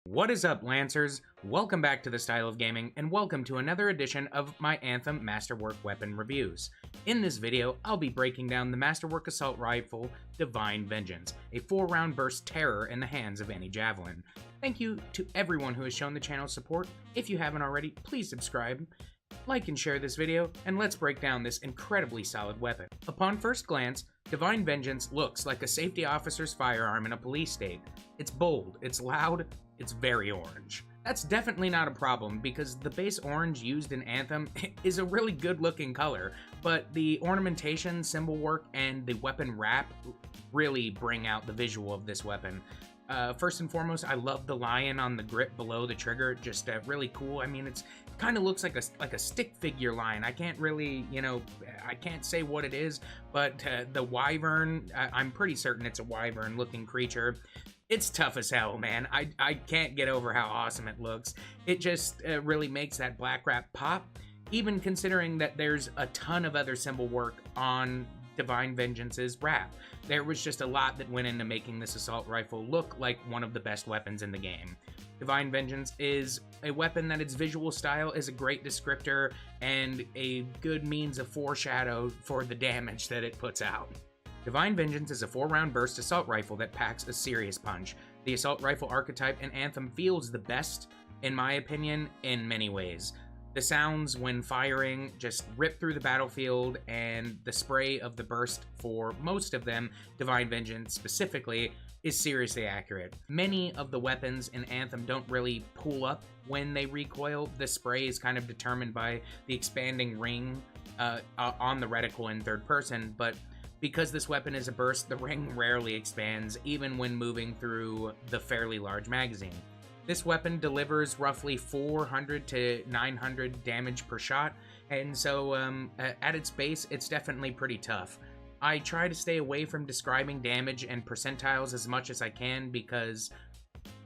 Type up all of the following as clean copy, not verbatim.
What is up, Lancers? Welcome back to the Style of Gaming, and welcome to another edition of my Anthem Masterwork weapon reviews. In this video, I'll be breaking down the Masterwork Assault Rifle Divine Vengeance, a 4-round burst terror in the hands of any javelin. Thank you to everyone who has shown the channel support. If you haven't already, please subscribe, like and share this video, and let's break down this incredibly solid weapon. Upon first glance, Divine Vengeance looks like a safety officer's firearm in a police state. It's bold, it's loud, it's very orange. That's definitely not a problem because the base orange used in Anthem is a really good looking color, but the ornamentation, symbol work, and the weapon wrap really bring out the visual of this weapon. First and foremost, I love the lion on the grip below the trigger, just really cool. I mean, it kind of looks like a stick figure lion. I can't really, I can't say what it is, but the wyvern, I'm pretty certain it's a wyvern looking creature. It's tough as hell, man. I can't get over how awesome it looks. It just really makes that black wrap pop, even considering that there's a ton of other symbol work on Divine Vengeance's wrap. There was just a lot that went into making this assault rifle look like one of the best weapons in the game. Divine Vengeance is a weapon that its visual style is a great descriptor and a good means of foreshadow for the damage that it puts out. Divine Vengeance is a 4-round burst assault rifle that packs a serious punch. The assault rifle archetype in Anthem feels the best, in my opinion, in many ways. The sounds when firing just rip through the battlefield, and the spray of the burst for most of them, Divine Vengeance specifically, is seriously accurate. Many of the weapons in Anthem don't really pull up when they recoil. The spray is kind of determined by the expanding ring on the reticle in third person, but because this weapon is a burst, the ring rarely expands, even when moving through the fairly large magazine. This weapon delivers roughly 400 to 900 damage per shot, and so at its base, it's definitely pretty tough. I try to stay away from describing damage and percentiles as much as I can because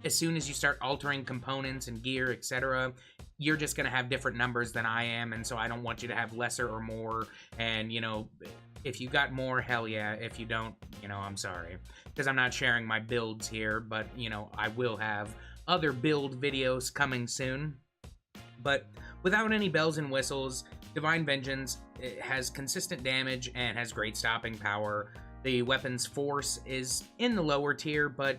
as soon as you start altering components and gear, etc., you're just going to have different numbers than I am, and so I don't want you to have lesser or more, and, if you got more, hell yeah. If you don't, I'm sorry. Because I'm not sharing my builds here, but, I will have other build videos coming soon. But without any bells and whistles, Divine Vengeance has consistent damage and has great stopping power. The weapon's force is in the lower tier, but,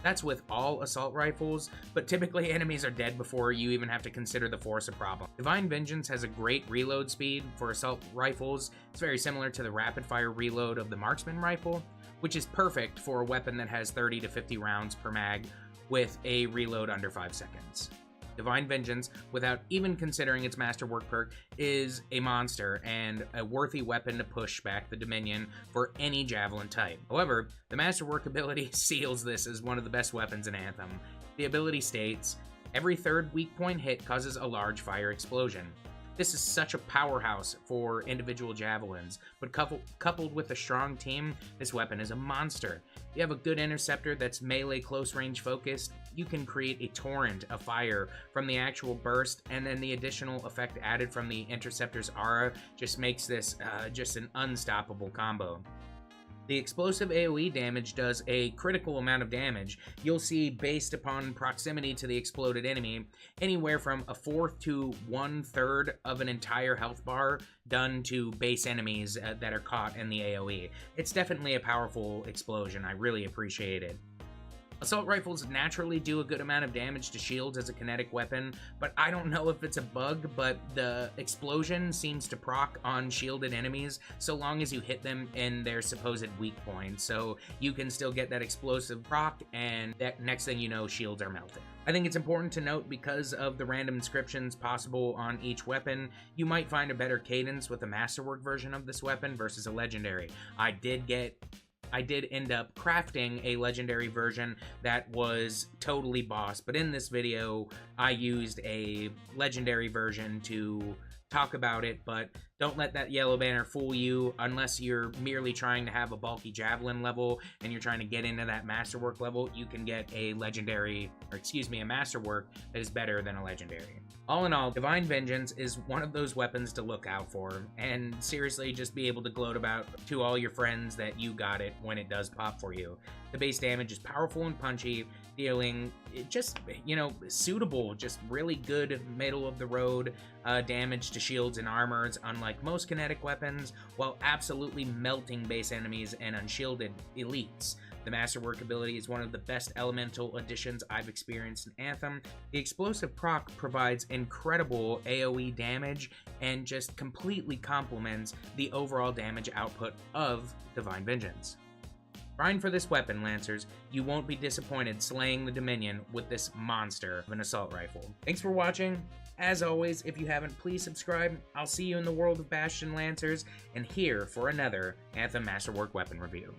that's with all assault rifles, but typically enemies are dead before you even have to consider the force a problem. Divine Vengeance has a great reload speed for assault rifles. It's very similar to the rapid-fire reload of the marksman rifle, which is perfect for a weapon that has 30 to 50 rounds per mag with a reload under 5 seconds. Divine Vengeance, without even considering its Masterwork perk, is a monster and a worthy weapon to push back the Dominion for any javelin type. However, the Masterwork ability seals this as one of the best weapons in Anthem. The ability states, every third weak point hit causes a large fire explosion. This is such a powerhouse for individual javelins, but coupled with a strong team, this weapon is a monster. If you have a good interceptor that's melee close-range focused, you can create a torrent of fire from the actual burst, and then the additional effect added from the interceptor's aura just makes this just an unstoppable combo. The explosive AoE damage does a critical amount of damage. You'll see, based upon proximity to the exploded enemy, anywhere from a fourth to 1/3 of an entire health bar done to base enemies that are caught in the AoE. It's definitely a powerful explosion. I really appreciate it. Assault rifles naturally do a good amount of damage to shields as a kinetic weapon, but I don't know if it's a bug, but the explosion seems to proc on shielded enemies so long as you hit them in their supposed weak point, so you can still get that explosive proc, and that next thing you know, shields are melted. I think it's important to note, because of the random inscriptions possible on each weapon, you might find a better cadence with a Masterwork version of this weapon versus a Legendary. I did end up crafting a Legendary version that was totally boss, but in this video, I used a Legendary version to talk about it, but Don't let that yellow banner fool you unless you're merely trying to have a bulky javelin level and you're trying to get into that masterwork level. You can get a masterwork that is better than a legendary. All in all, Divine Vengeance is one of those weapons to look out for, and seriously just be able to gloat about to all your friends that you got it when it does pop for you. The base damage is powerful and punchy, dealing just, suitable, just really good middle-of-the-road damage to shields and armors, unlike most kinetic weapons, while absolutely melting base enemies and unshielded elites. The Masterwork ability is one of the best elemental additions I've experienced in Anthem. The explosive proc provides incredible AoE damage and just completely complements the overall damage output of Divine Vengeance. Grind for this weapon, Lancers. You won't be disappointed slaying the Dominion with this monster of an assault rifle. Thanks for watching. As always, if you haven't, please subscribe. I'll see you in the world of Bastion, Lancers, and here for another Anthem Masterwork weapon review.